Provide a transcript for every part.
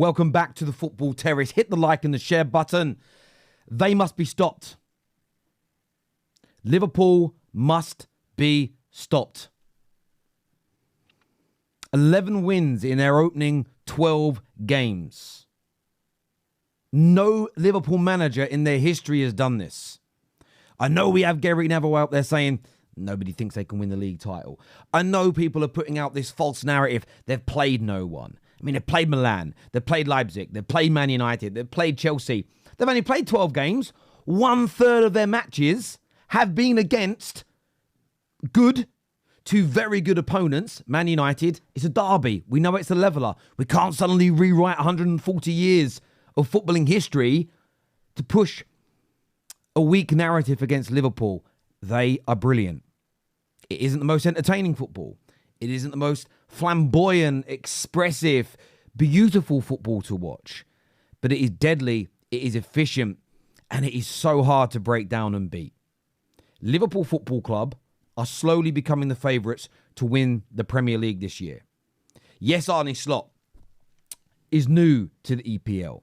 Welcome back to the Football Terrace. Hit the like and the share button. They must be stopped. Liverpool must be stopped. 11 wins in their opening 12 games. No Liverpool manager in their history has done this. I know we have Gary Neville out there saying nobody thinks they can win the league title. I know people are putting out this false narrative. They've played no one. I mean, they've played Milan, they've played Leipzig, they've played Man United, they've played Chelsea. They've only played 12 games. 1/3 of their matches have been against good to very good opponents. Man United, it's a derby. We know it's a leveller. We can't suddenly rewrite 140 years of footballing history to push a weak narrative against Liverpool. They are brilliant. It isn't the most entertaining football. It isn't the most flamboyant, expressive, beautiful football to watch. But it is deadly, it is efficient, and it is so hard to break down and beat. Liverpool Football Club are slowly becoming the favourites to win the Premier League this year. Yes, Arne Slot is new to the EPL.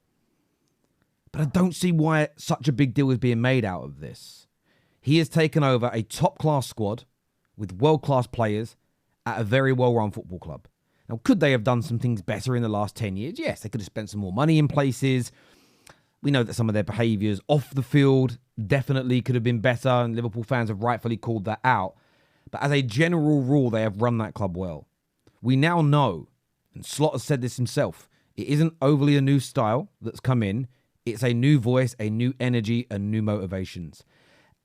But I don't see why such a big deal is being made out of this. He has taken over a top-class squad with world-class players at a very well-run football club. Now, could they have done some things better in the last 10 years? Yes, they could have spent some more money in places. We know that some of their behaviours off the field definitely could have been better, and Liverpool fans have rightfully called that out. But as a general rule, they have run that club well. We now know, and Slot has said this himself, it isn't overly a new style that's come in. It's a new voice, a new energy, and new motivations.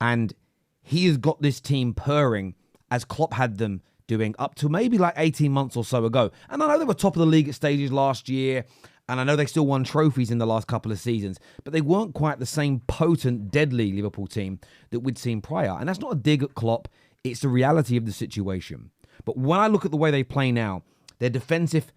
And he has got this team purring as Klopp had them doing up to maybe like 18 months or so ago. And I know they were top of the league at stages last year, and I know they still won trophies in the last couple of seasons, but they weren't quite the same potent, deadly Liverpool team that we'd seen prior. And that's not a dig at Klopp. It's the reality of the situation. But when I look at the way they play now, their defensive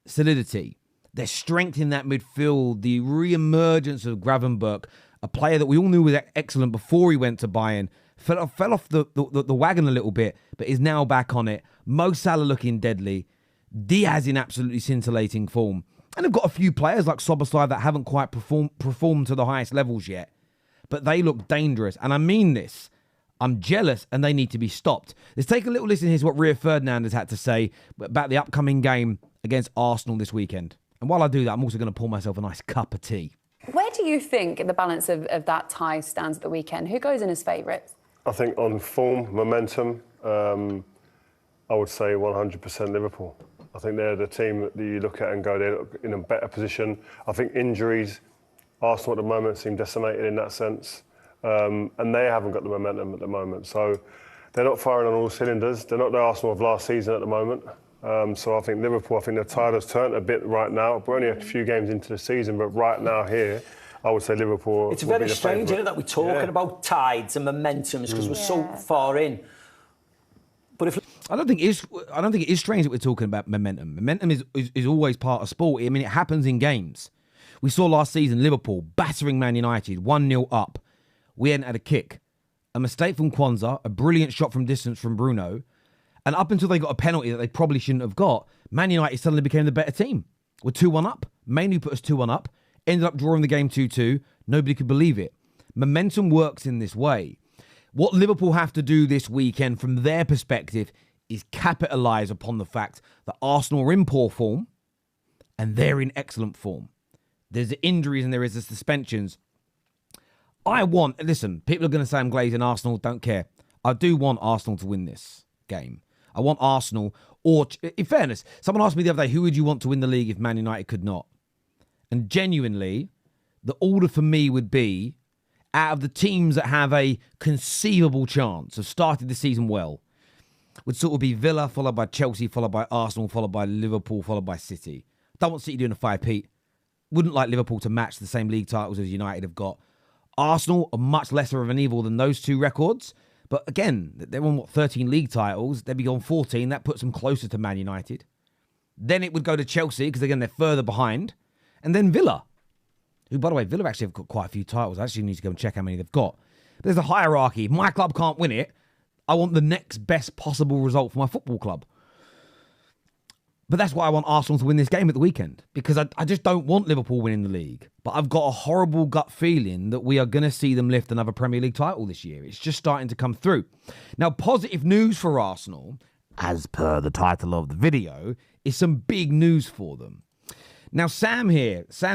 solidity, their strength in that midfield, the re-emergence of Gravenberch, a player that we all knew was excellent before he went to Bayern, fell off the wagon a little bit, but is now back on it. Mo Salah looking deadly. Diaz in absolutely scintillating form. And they've got a few players like Szoboszlai that haven't quite performed to the highest levels yet. But they look dangerous. And I mean this. I'm jealous and they need to be stopped. Let's take a little listen. Here's what Rio Ferdinand has had to say about the upcoming game against Arsenal this weekend. And while I do that, I'm also going to pour myself a nice cup of tea. Where do you think the balance of that tie stands at the weekend? Who goes in as favourites? I think on form, momentum, I would say 100% Liverpool. I think they're the team that you look at and go, they're in a better position. I think injuries, Arsenal at the moment seem decimated in that sense. And they haven't got the momentum at the moment. So they're not firing on all cylinders. They're not the Arsenal of last season at the moment. So I think Liverpool, I think the tide has turned a bit right now. We're only a few games into the season, but right now here, I would say Liverpool. It's very strange, isn't it, that we're talking about tides and momentums because we're so far in. But if I don't think it is strange that we're talking about momentum. Momentum is always part of sport. I mean, it happens in games. We saw last season Liverpool battering Man United 1-0 up. We hadn't had a kick. A mistake from Kwanzaa, a brilliant shot from distance from Bruno. And up until they got a penalty that they probably shouldn't have got, Man United suddenly became the better team. We're 2-1 up. Mainly put us 2-1 up. Ended up drawing the game 2-2. Nobody could believe it. Momentum works in this way. What Liverpool have to do this weekend from their perspective is capitalise upon the fact that Arsenal are in poor form and they're in excellent form. There's the injuries and there is the suspensions. Listen, people are going to say I'm glazing Arsenal, don't care. I do want Arsenal to win this game. I want Arsenal, or in fairness, someone asked me the other day, who would you want to win the league if Man United could not? And genuinely, the order for me would be, out of the teams that have a conceivable chance of starting the season well, would sort of be Villa, followed by Chelsea, followed by Arsenal, followed by Liverpool, followed by City. Don't want City doing a five-peat. Wouldn't like Liverpool to match the same league titles as United have got. Arsenal are much lesser of an evil than those two records. But again, they're on, 13 league titles. They'd be on 14. That puts them closer to Man United. Then it would go to Chelsea, because again, they're further behind. And then Villa, who, by the way, Villa actually have got quite a few titles. I actually need to go and check how many they've got. But there's a hierarchy. If my club can't win it, I want the next best possible result for my football club. But that's why I want Arsenal to win this game at the weekend, because I just don't want Liverpool winning the league. But I've got a horrible gut feeling that we are going to see them lift another Premier League title this year. It's just starting to come through. Now, positive news for Arsenal, as per the title of the video, is some big news for them. Now, Sam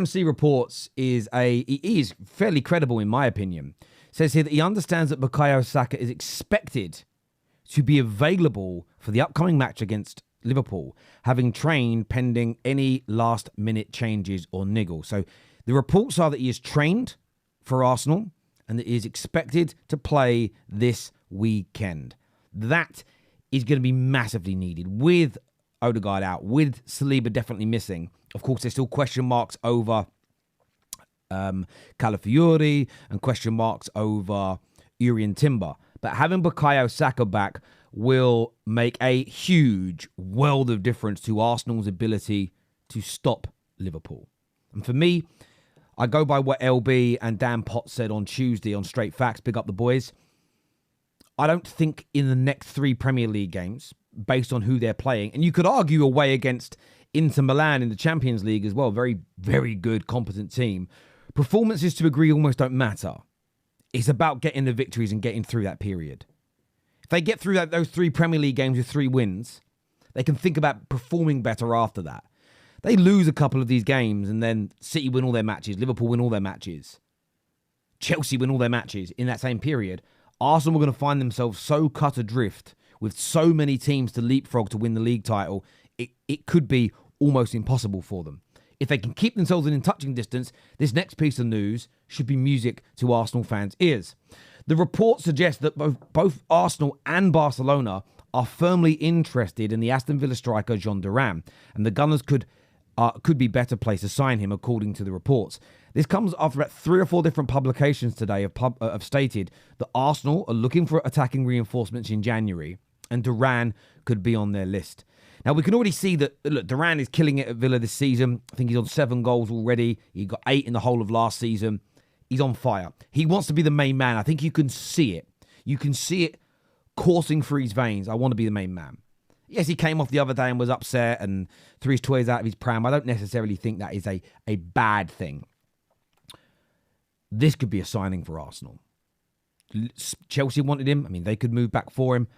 C Reports, he is fairly credible in my opinion. Says here that he understands that Bukayo Saka is expected to be available for the upcoming match against Liverpool, having trained pending any last-minute changes or niggle. So the reports are that he is trained for Arsenal and that he is expected to play this weekend. That is going to be massively needed with Odegaard out, with Saliba definitely missing. Of course, there's still question marks over Calafiori and question marks over Urian Timber. But having Bukayo Saka back will make a huge world of difference to Arsenal's ability to stop Liverpool. And for me, I go by what LB and Dan Potts said on Tuesday on Straight Facts, big up the boys. I don't think in the next 3 Premier League games, based on who they're playing, and you could argue away against Inter Milan in the Champions League as well, very, very good, competent team. Performances to agree almost don't matter. It's about getting the victories and getting through that period. If they get through those 3 Premier League games with 3 wins, they can think about performing better after that. They lose a couple of these games and then City win all their matches, Liverpool win all their matches, Chelsea win all their matches in that same period. Arsenal are going to find themselves so cut adrift with so many teams to leapfrog to win the league title, it could be almost impossible for them. If they can keep themselves in touching distance, this next piece of news should be music to Arsenal fans' ears. The report suggests that both Arsenal and Barcelona are firmly interested in the Aston Villa striker Duran, and the Gunners could be better placed to sign him, according to the reports. This comes after about 3 or 4 different publications today have stated that Arsenal are looking for attacking reinforcements in January, and Duran could be on their list. Now, we can already see that, look, Duran is killing it at Villa this season. I think he's on 7 goals already. He got 8 in the whole of last season. He's on fire. He wants to be the main man. I think you can see it. You can see it coursing through his veins. I want to be the main man. Yes, he came off the other day and was upset and threw his toys out of his pram. I don't necessarily think that is a bad thing. This could be a signing for Arsenal. Chelsea wanted him. I mean, they could move back for him.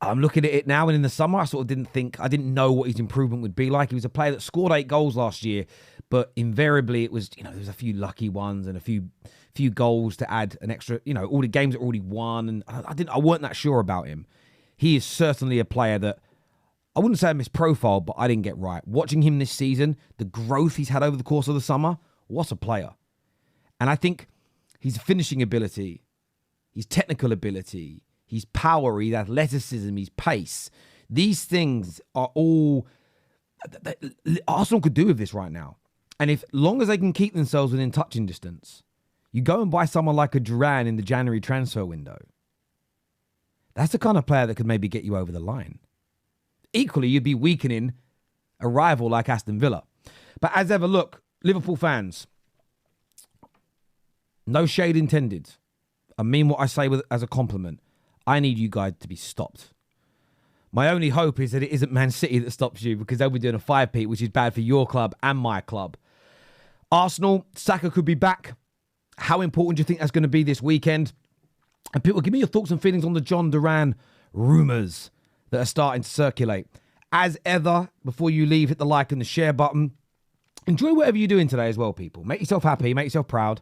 I'm looking at it now, and in the summer, I didn't know what his improvement would be like. He was a player that scored 8 goals last year, but invariably it was, there was a few lucky ones and a few goals to add an extra, all the games that already won, and I weren't that sure about him. He is certainly a player that, I wouldn't say I misprofiled, but I didn't get right. Watching him this season, the growth he's had over the course of the summer, what a player. And I think his finishing ability, his technical ability, his power, his athleticism, his pace, these things are all Arsenal could do with this right now. And if long as they can keep themselves within touching distance, you go and buy someone like a Duran in the January transfer window. That's the kind of player that could maybe get you over the line. Equally, you'd be weakening a rival like Aston Villa. But as ever, look, Liverpool fans, no shade intended. I mean what I say as a compliment. I need you guys to be stopped. My only hope is that it isn't Man City that stops you, because they'll be doing a 5-peat, which is bad for your club and my club. Arsenal, Saka could be back. How important do you think that's going to be this weekend? And people, give me your thoughts and feelings on the Duran rumours that are starting to circulate. As ever, before you leave, hit the like and the share button. Enjoy whatever you're doing today as well, people. Make yourself happy, make yourself proud.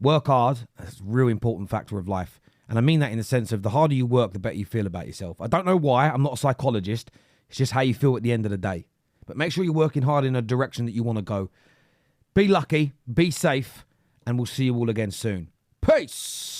Work hard. That's a real important factor of life. And I mean that in the sense of the harder you work, the better you feel about yourself. I don't know why. I'm not a psychologist. It's just how you feel at the end of the day. But make sure you're working hard in a direction that you want to go. Be lucky, be safe, and we'll see you all again soon. Peace!